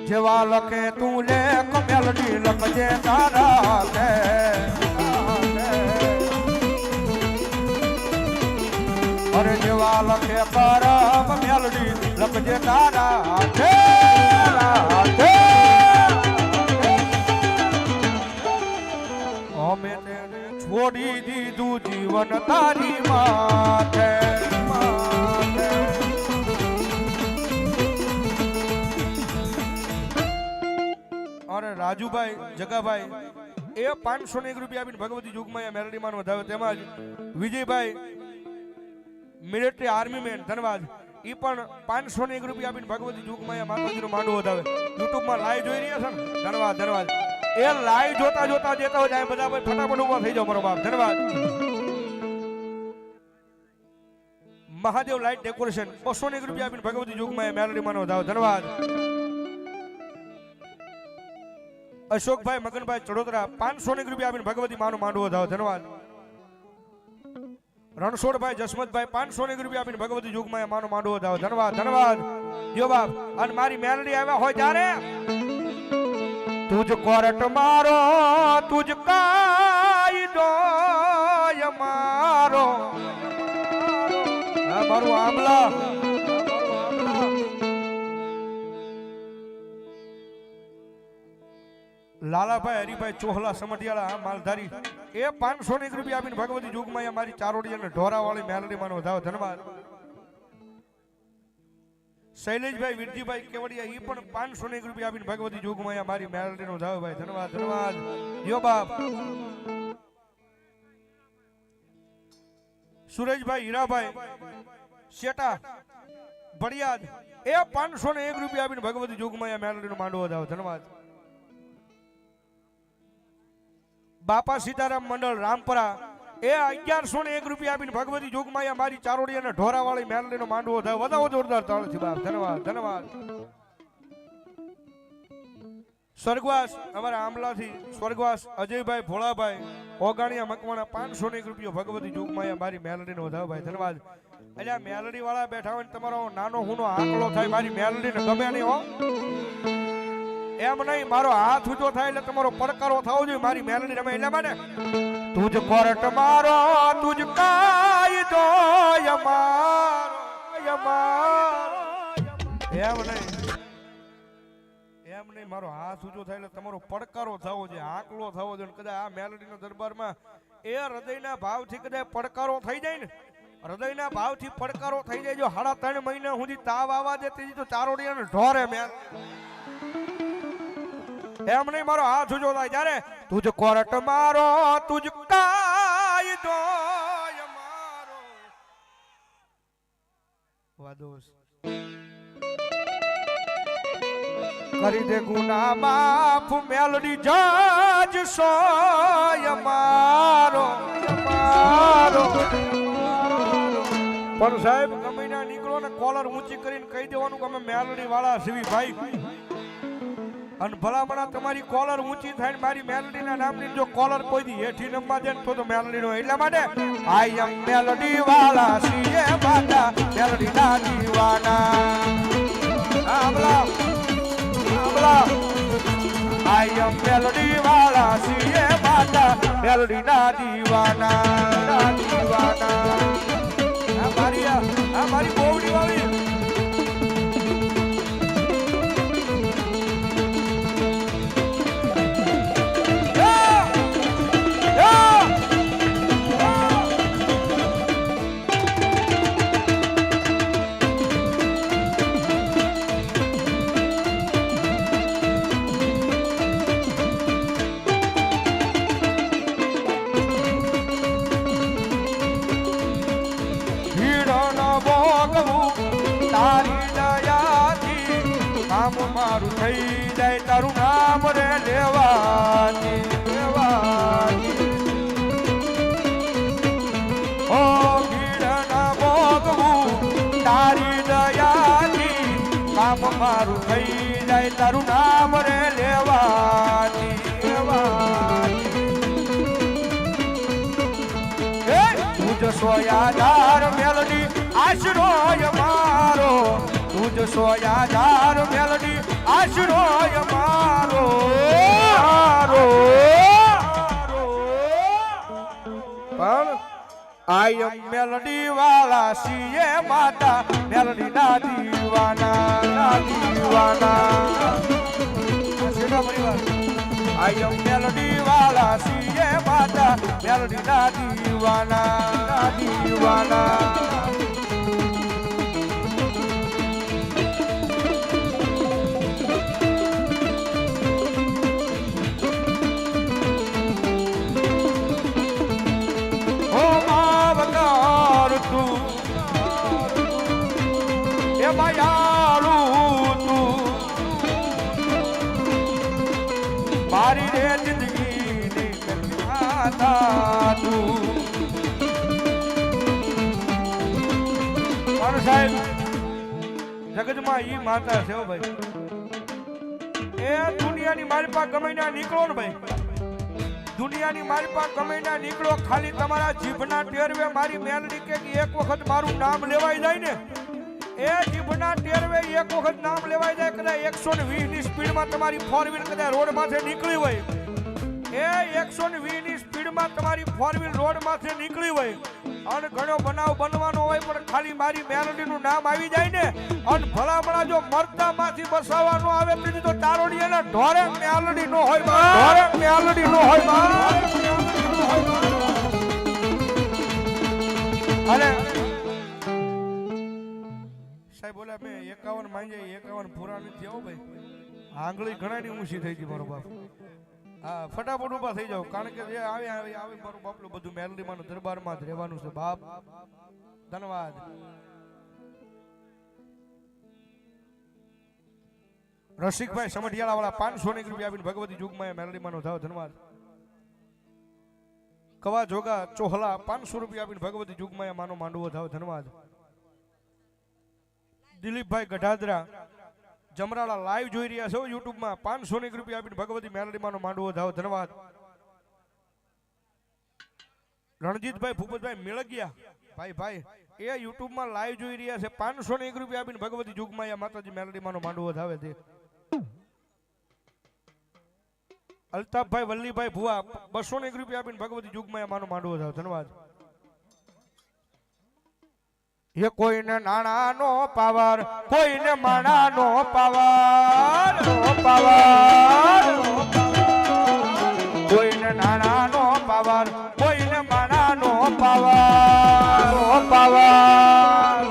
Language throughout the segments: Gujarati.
જેવા લખે તું લેખ મેલડી લખજે તારા કે અરે જેવા લખે કરમ મેલડી લખજે તારા કે અમે તેને છોડી દીધું જીવન તારી માથે અરે રાજુભાઈ જગાભાઈ એ 501 રૂપિયા આપીને ભગવતી યુગમાં મેલડી માન વધાવે તેમજ વિજયભાઈ મિલિટરી આર્મી મેન ધન્યવાદ ઈ પણ 501 રૂપિયા આપીને ભગવતી યુગમાં માતાજીનો માંડવો વધાવે યુટ્યુબ માં લાઈવ જોઈ રહ્યા છે ને ધન્યવાદ ધન્યવાદ એ લાઈવ જોતા જોતા દેતા હોય બધા ભાઈ ફટાફટ ઉભા થઈ જાવ મારો બાપ ધન્યવાદ મહાદેવ લાઈટ ડેકોરેશન 201 રૂપિયા આપીને ભગવતી યુગમાં મેલડી માન વધાવે ધન્યવાદ અશોકભાઈ મગનભાઈ ચડોદરા 501 રૂપિયા આપીને ભગવતી માનો માંડવો વધાવો ધન્યવાદ રણછોડભાઈ જસમતભાઈ 501 રૂપિયા આપીને ભગવતી યુગમાં માનો માંડવો વધાવો ધન્યવાદ ધન્યવાદ જો બાપ અને મારી મેલડી આવ્યા હોય ત્યારે તુજ કોરટ મારો તુજ કાયદો મારો મારું આમલા લાલાભાઈ હરિભાઈ ચોહલા સમઢિયાળા માલધારી એ 501 રૂપિયા આપીને ભગવતી યુગમાં મારી ચારોડી અને ઢોરા વાળી મેલડી માનો વધાવો ધન્યવાદ શૈલેષભાઈ વિરજીભાઈ કેવડિયા એ પણ 501 રૂપિયા આપીને ભગવતી યુગમાં મારી મેલડી નો વધાવો ભાઈ ધન્યવાદ ધન્યવાદ યો બાપ સુરેશભાઈ હીરાભાઈ શેટા બળિયાદ એ 501 રૂપિયા આપીને ભગવતી યુગમાં મેલડી નો માંડવો વધાવો ધન્યવાદ બાપા સીતારામ મંડળ રામપરા એ 1101 રૂપિયા આપીને ભગવતી જોગમાયા મારી ચારોડી અને ઢોરાવાળી મેલડીનો માંડવો થાય વધાવો જોરદાર તાળથી બાપ ધન્યવાદ ધન્યવાદ સ્વર્ગવાસ અમારા આમલાથી સ્વર્ગવાસ અજયભાઈ ભોળાભાઈ ઓગાણિયા મકવાણા 501 રૂપિયા ભગવતી જોગમાયા મારી મેલડીનો વધાવો ભાઈ ધન્યવાદ એટલે આ મેલડી વાળા બેઠા હોય તમારો નાનો હુનો આંકડો થાય મારી મેલડીને ગમે નહીં હો એમ નહીં મારો હાથ ઊંચો થાય એટલે તમારો પડકારો થવો જોઈએ મારી મેલડી રમે એટલે માટે તુજ કોરટ મારો તુજ કાયદો અમારો એમ નહીં મારો હાથ ઊંચો થાય એટલે તમારો પડકારો થવો જોઈએ આંકલો થવો જોઈએ કદાચ આ મેલડીના દરબારમાં એ હૃદયના ભાવથી કદાચ પડકારો થઈ જાય ને હૃદયના ભાવથી પડકારો થઈ જાય જો 3.5 મહિના સુધી તાવ આવવા દે તો ચારોડિયાને ઢોરે મેલ એમ નહીં મારો હાથ ઊંચો થાય ત્યારે તુજ કોરટ મારો તુજ કાયદો અમારો વાદોસ કરી દે ગુના માફ મેલડી જજ સોય અમારો અમારો પણ સાહેબ ગમે ના નીકળો ને કોલર ઊંચી કરીને કહી દેવાનું કે અમે મેલડી વાળા સીવી ભાઈ અને ભલામણા તમારી કોલર ઊંચી થાય મારી મેલડીના નામની જો કોલર કોઈ દી હેઠી નંબા દે તો મેલડીનો એટલા માટે આઈ એમ મેલડી વાળા સીએ બાટા મેલડીના દીવાના આમલા આમલા આઈ એમ મેલડી વાળા સીએ બાટા મેલડીના દીવાના આ મારી બોવડી વાળી મારું થઈ જાય તારું નામ રે લેવાની ઓ ગીડના ભોગવું તારી દયાની કામ મારું થઈ જાય તારું નામ રે લેવાની તુજ સોયાદાર મેલડી આશરો મારો તુજ સોયા ધાર મેલડી આશરો મારો પણ આય મેલડી વાળા સીએ માતા મેલડી ના દીવાના આય મેલડી વાળા સીએ માતા મેલડી ના દીવાના મારી રે જિંદગી ની માતા તું મારો સાહેબ જગતમાં ઈ માતા છે ભાઈ એ દુનિયાની મારી પાસે ગમે ના નીકળો ને ભાઈ દુનિયાની મારી પાસે ગમે ના નીકળો ખાલી તમારા જીભના ટેરવે મારી મેલડી કે એક વખત મારું નામ લેવાઈ જાય ને એ જીભના ટેરવે એક વખત નામ લેવાઈ જાય કદાચ 120 ની સ્પીડમાં તમારી ફોર વ્હીલ કદાચ રોડ માંથી નીકળી હોય એ 120 ની સ્પીડમાં તમારી ફોર વ્હીલ રોડ માંથી નીકળી હોય અને ઘણો બનાવ બનવાનો હોય પણ ખાલી મારી મેલડીનું નામ આવી જાય ને અને ભલામણા જો મરદામાંથી બસાવવાનો આવે તો તારોડીયાના ઢોરે મેલડી નો હોય અને સાહેબ બોલ્યા મેં 51 માંગે 51 પૂરા નથી થયો ભાઈ આંગળી ઘણાની ઊંચી થઈ ગઈ મારો બાપ હા ફટાફટ ઉભા થઈ જાવ કારણ કે જે આવે મારું બાપલું બધું મેલડીમાં દરબારમાં જ રહેવાનું છે બાપ ધન્યવાદ રસિકભાઈ સમઢિયાળા વાળા 500 રૂપિયા આપીને ભગવતી યુગમાં મેલડીમાં થાવ ધન્યવાદ કવા જોગા ચોહલા 500 રૂપિયા આપીને ભગવતી યુગમાં માનો માંડવો થાવ ધન્યવાદ દિલીપભાઈ ગઢાદરા જમરાળા લાઈવ જોઈ રહ્યા છો યુટ્યુબ માં 500 રૂપિયા આપીને ભગવતી મેલડીમાંનો માંડવો થાવ ધન્યવાદ રણજીતભાઈ ભૂપતભાઈ મેળગિયા ભાઈ એ યુટ્યુબ માં લાઈવ જોઈ રહ્યા છે 500 રૂપિયા આપીને ભગવતી યુગમાં માતાજી મેલડીમાંનો માંડવો થાવે છે અલ્તાફભાઈ વલ્લીભાઈ ભુવા 200 રૂપિયા આપીને ભગવતી યુગમાં માનો માંડવો થાવ ધન્યવાદ ये कोई ने नाना नो पावर कोई ने माना नो पावर कोई ने नाना नो पावर कोई ने माना नो पावर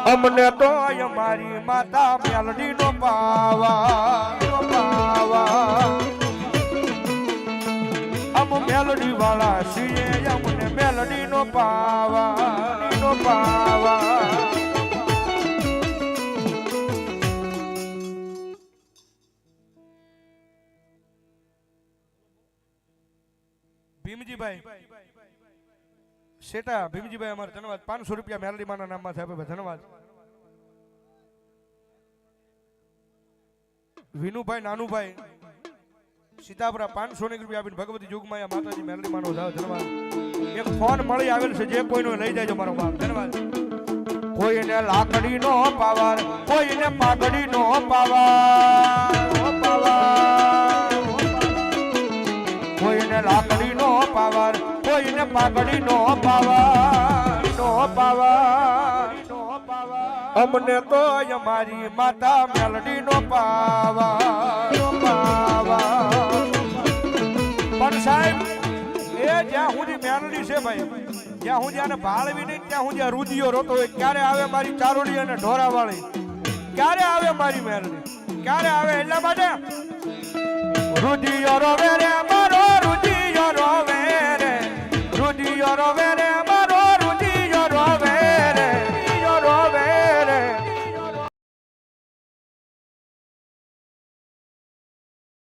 हमने तो हमारी माता मेलडी नो पावर हम मेलडी वाला सीए हमने मेलडी नो पावर ભીમજીભાઈ શેટા ભીમજીભાઈ અમારે ધન્યવાદ 500 રૂપિયા મેલડી માના નામમાં છે ધન્યવાદ વિનુભાઈ નાનુભાઈ સીતાપુરા 500 રૂપિયા આપીને ભગવતી યુગમાં માતાજી મેલડી માનો ધન્યવાદ એક ફોન મળી આવેલ છે જે કોઈનો લઈ જાયજો મારો બાપ ધન્યવાદ કોઈને લાકડી નો પાવર કોઈને પાઘડી નો પાવર કોઈને લાકડી નો પાવર કોઈને પાઘડી નો પાવર અમને તો અમારી માતા મેલડી નો પાવર પણ સાહેબ એ જ્યાં સુધી મેલડી છે ભાઈ જ્યાં હું જ્યાં ભાળવી નહીં ત્યાં હું જ્યાં રુદિયો રોતો હોય ક્યારે આવે મારી ચારોડી અને ઢોરા વાળી ક્યારે આવે મારી મેલડી ક્યારે આવે એટલા માટે રુદિયો રોવે રે